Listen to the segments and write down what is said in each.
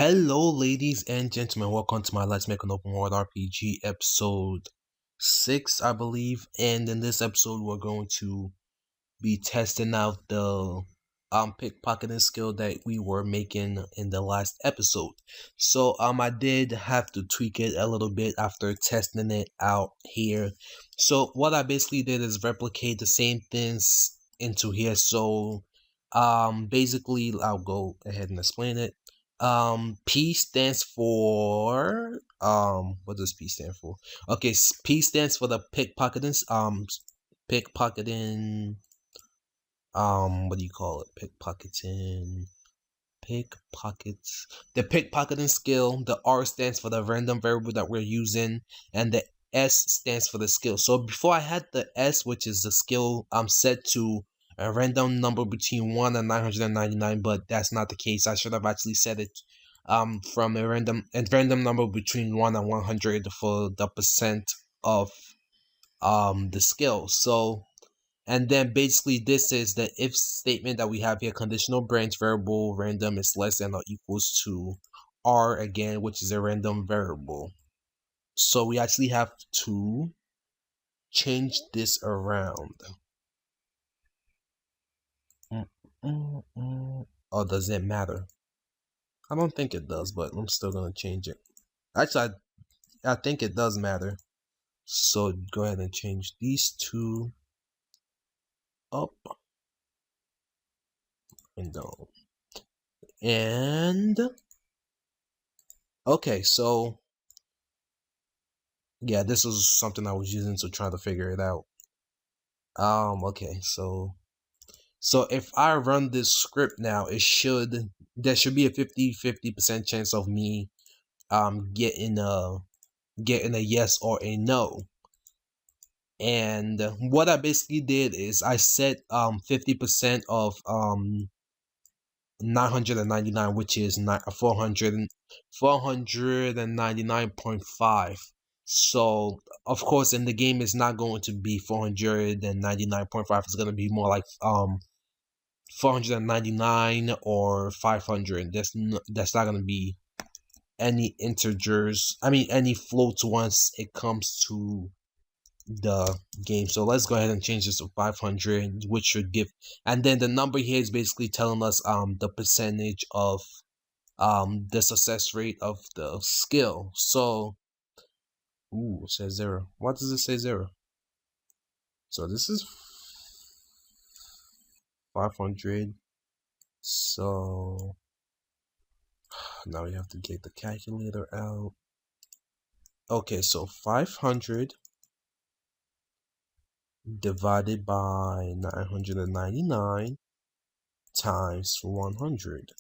Hello, ladies and gentlemen. Welcome to my Let's Make an Open World RPG episode 6, I believe. And in this episode, we're going to be testing out the pickpocketing skill that we were making in the last episode. So I did have to tweak it a little bit after testing it out here. So what I basically did is replicate the same things into here. So basically I'll go ahead and explain it. P stands for what does P stand for? Okay, P stands for the pickpocketing what do you call it? Pickpockets. The pickpocketing skill. The R stands for the random variable that we're using, and the S stands for the skill. So before I had the S, which is the skill, set to a random number between 1 and 999, but that's not the case. I should have actually set it from a random number between 1 and 100 for the percent of the skill. So, and then basically this is the if statement that we have here. Conditional branch variable random is less than or equals to R again, which is a random variable. So we actually have to change this around. Oh, does it matter? I don't think it does, but I'm still gonna change it. Actually, I think it does matter. So go ahead and change these two up and down. And okay, so yeah, this was something I was using to try to figure it out. Okay, so if I run this script now, there should be a 50% chance of me getting a yes or a no. And what I basically did is I set 50% of 999, which is 499.5. So of course in the game it's not going to be 499.5. It's going to be more like 499 or 500. That's not going to be any integers, any floats once it comes to the game. So let's go ahead and change this to 500, which should give, and then the number here is basically telling us the percentage of the success rate of the skill. So it says 0. What does it say 0? So this is 500. So now we have to get the calculator out. Okay, so 500 divided by 999 times 100,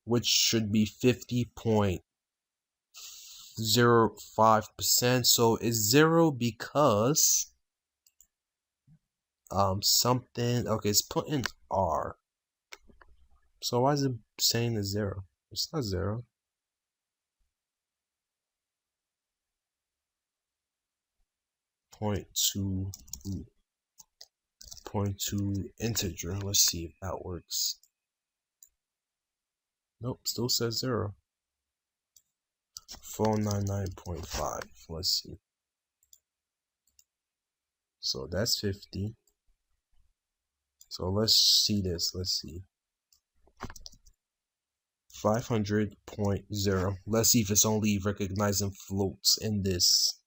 which should be 50.05%. So it's 0 because something. Okay, it's put in R. So why is it saying it's 0? It's not 0. Point two integer. Let's see if that works. Nope, still says 0. 499.5. Let's see. So that's 50. So let's see this. Let's see. 500.0. Let's see if it's only recognizing floats in this.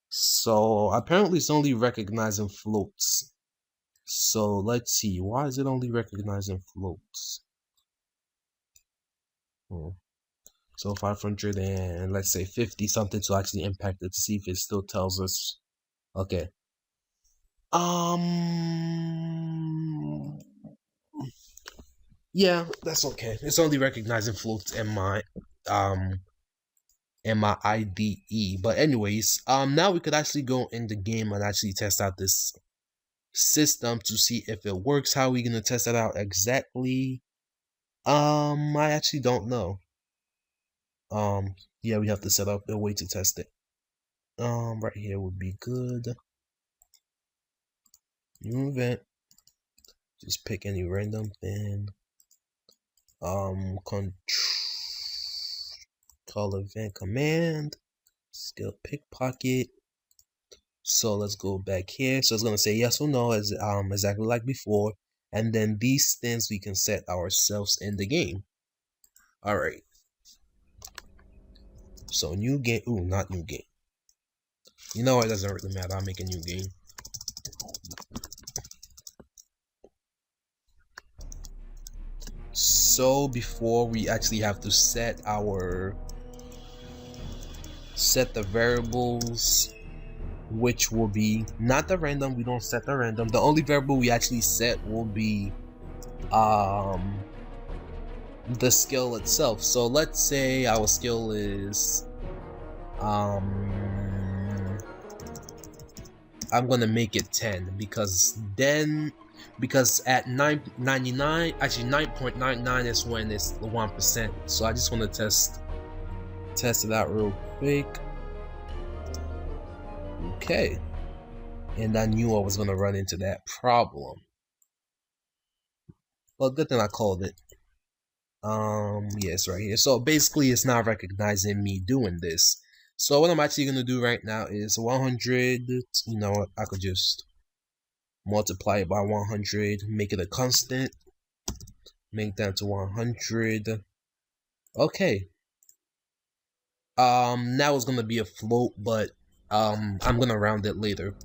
So apparently it's only recognizing floats. So let's see. Why is it only recognizing floats? So 500 and let's say 50 something to actually impact it, to see if it still tells us. Okay. Yeah, that's okay. It's only recognizing floats in my IDE. But anyways, now we could actually go in the game and actually test out this system to see if it works. How are we gonna test it out exactly? I actually don't know. Yeah, we have to set up a way to test it. Right here would be good. New event. Just pick any random thing. Control call event command, skill pickpocket. So let's go back here. So it's gonna say yes or no, as exactly like before. And then these things we can set ourselves in the game. All right. So new game. Ooh, not new game. You know what? It doesn't really matter. I'll make a new game. So before we actually have to set the variables, which will be not the random. We don't set the random. The only variable we actually set will be the skill itself. So let's say our skill is I'm gonna make it 10 because at 9.99, actually 9.99 is when it's 1%. So I just want to test it out real quick. Okay, and I knew I was gonna run into that problem. Well, good thing I called it. Yes, right here. So basically, it's not recognizing me doing this. So what I'm actually gonna do right now is 100. You know what? I could just multiply it by 100, make it a constant, make that to 100. Okay. Now it's gonna be a float, but I'm gonna round it later.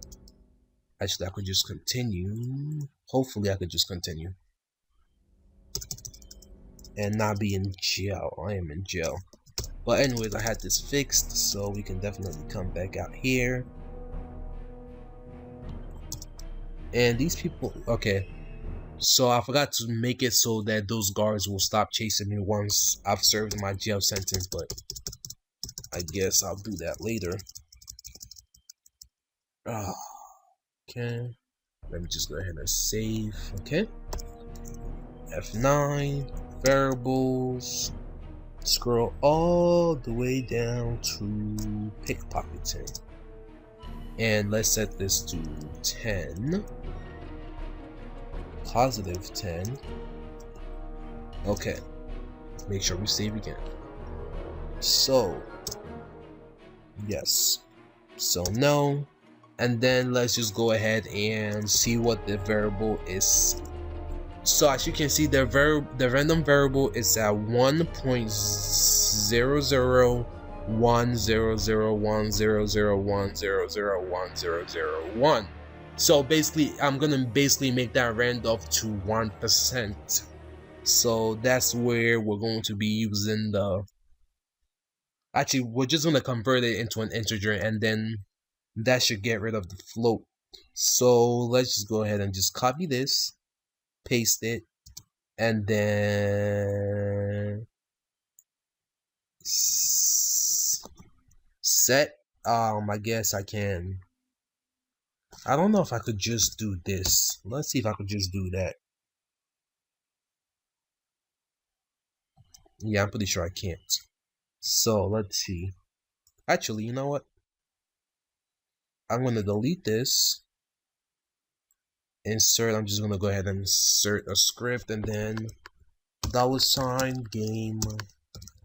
Actually, I could just continue. Hopefully, I could just continue and not be in jail. I am in jail. But anyways, I had this fixed, so we can definitely come back out here. And these people, okay. So I forgot to make it so that those guards will stop chasing me once I've served my jail sentence, but I guess I'll do that later. Okay. Let me just go ahead and save. Okay. F9, variables. Scroll all the way down to pickpocketing. And let's set this to 10. Positive 10. Okay. Make sure we save again. So, yes. So no. And then let's just go ahead and see what the variable is. So as you can see, the random variable is at 1.001001001001001001001. So basically, I'm gonna make that round up to 1%. So that's where we're going to be using the. Actually, we're just gonna convert it into an integer, and then that should get rid of the float. So let's just go ahead and just copy this, paste it, and then set. I guess I can. I don't know if I could just do this. Let's see if I could just do that. Yeah, I'm pretty sure I can't. So let's see. Actually, you know what? I'm gonna delete this. Insert. I'm just gonna go ahead and insert a script, and then $ game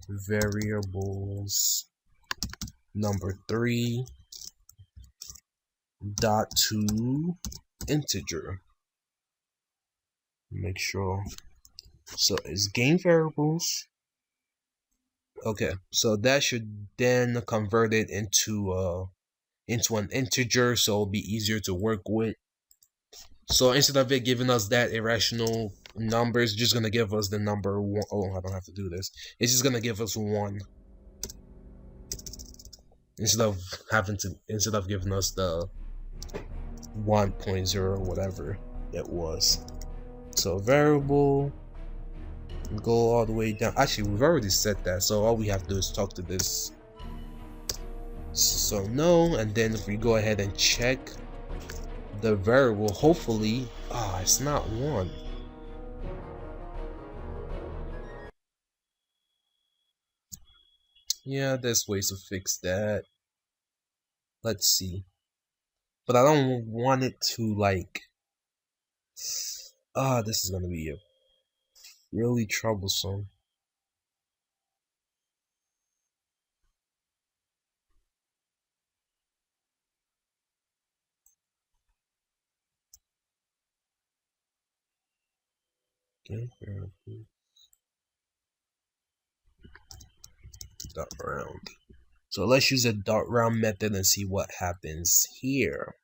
variables number 3 dot to integer. Make sure. So it's game variables. Okay, so that should then convert it into an integer, so it'll be easier to work with. So instead of it giving us that irrational number, it's just gonna give us the number 1. Oh, I don't have to do this. It's just gonna give us 1 instead of giving us the 1.0 whatever it was. So variable, go all the way down. Actually, we've already set that, so all we have to do is talk to this. So no, and then if we go ahead and check the variable, hopefully, it's not 1. Yeah, there's ways to fix that. Let's see. But I don't want it to like, this is gonna be really troublesome. Okay, dot round. So let's use a dot round method and see what happens here.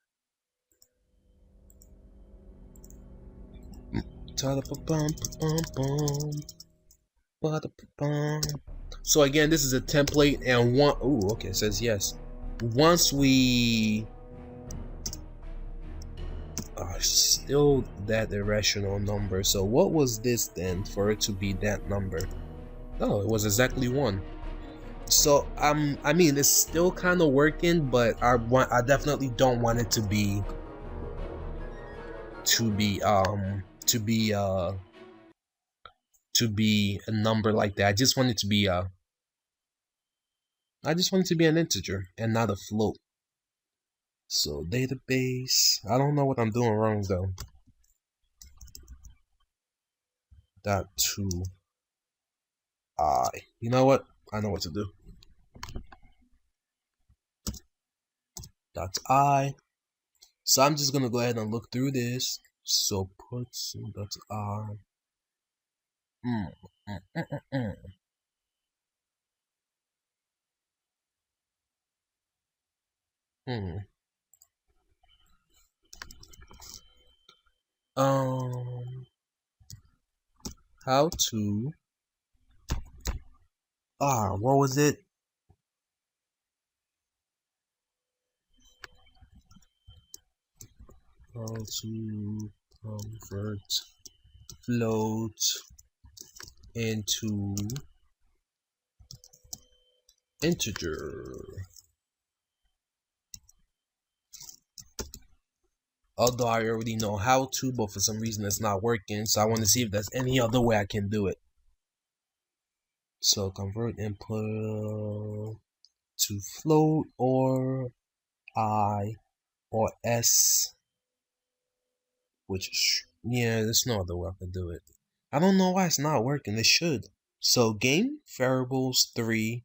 So again, this is a template, and one. Oh, okay, it says yes. Once we still that irrational number. So what was this then for it to be that number? Oh, it was exactly 1. So I mean, it's still kind of working, but I definitely don't want it to be a number like that. I just want it to be an integer and not a float. So database, I don't know what I'm doing wrong though. .to I. You know what? I know what to do. .I. So I'm just gonna go ahead and look through this. So put .I. How to what was it? How to convert float into integer. Although I already know how to, but for some reason it's not working, so I want to see if there's any other way I can do it. So convert input to float or I or S, which, yeah, there's no other way I can do it. I don't know why it's not working. It should. So game variables 3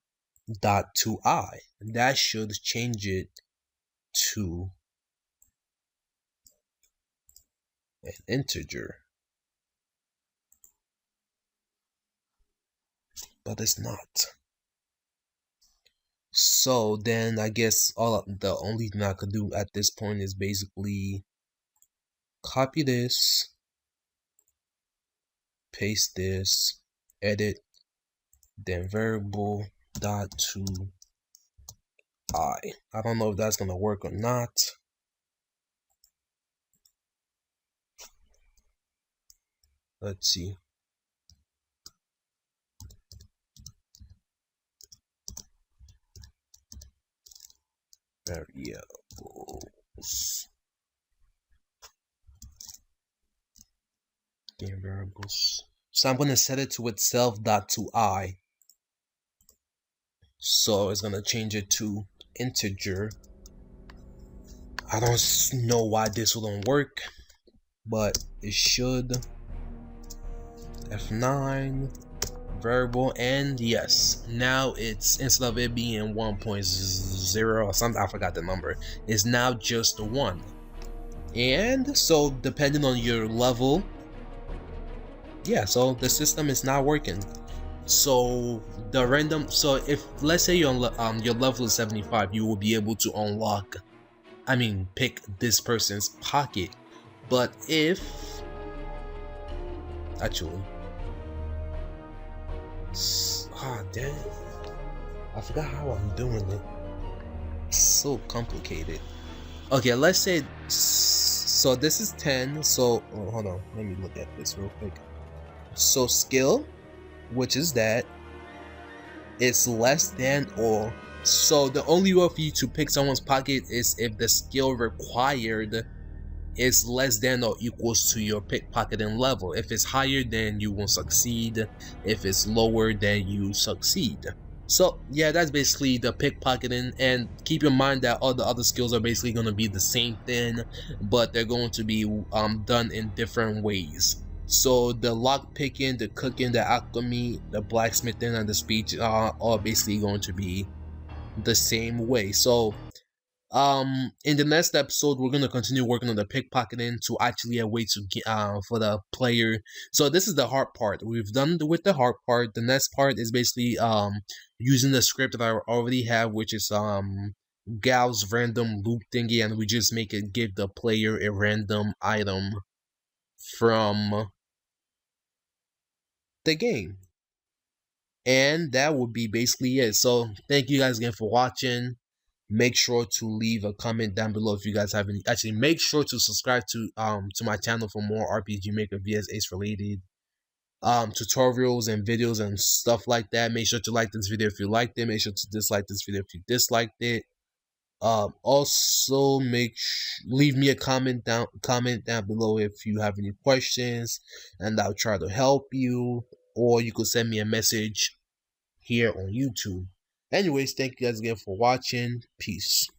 dot to I. That should change it to an integer. But it's not. So then I guess the only thing I could do at this point is basically copy this, paste this, edit, then variable dot to I. I don't know if that's gonna work or not. Let's see. Variables. Game variables. So I'm gonna set it to itself dot to I. So it's gonna change it to integer. I don't know why this wouldn't work, but it should. F9 variable, and yes, now it's, instead of it being 1.0 or something, I forgot the number, it's now just 1. And so depending on your level, yeah, so the system is not working. So the random, so if let's say you're on your level is 75, you will be able to pick this person's pocket. But if actually, damn, I forgot how I'm doing it. It's so complicated. Okay, let's say, so this is 10. So hold on, let me look at this real quick. So skill, which is that, it's less than or, so the only way for you to pick someone's pocket is if the skill required is less than or equals to your pickpocketing level. If it's higher, then you won't succeed. If it's lower, then you succeed. So yeah, that's basically the pickpocketing, and keep in mind that all the other skills are basically going to be the same thing, but they're going to be done in different ways. So the lock picking, the cooking, the alchemy, the blacksmithing, and the speech are all basically going to be the same way. So In the next episode, we're gonna continue working on the pickpocketing to actually a way to get for the player. So this is the hard part. We've done with the hard part. The next part is basically using the script that I already have, which is Gal's random loop thingy, and we just make it give the player a random item from the game. And that would be basically it. So thank you guys again for watching. Make sure to leave a comment down below if you guys have any. Actually, make sure to subscribe to my channel for more RPG Maker VS Ace related tutorials and videos and stuff like that. Make sure to like this video if you liked it. Make sure to dislike this video if you disliked it. Also leave me a comment down below if you have any questions, and I'll try to help you, or you could send me a message here on YouTube. Anyways, thank you guys again for watching. Peace.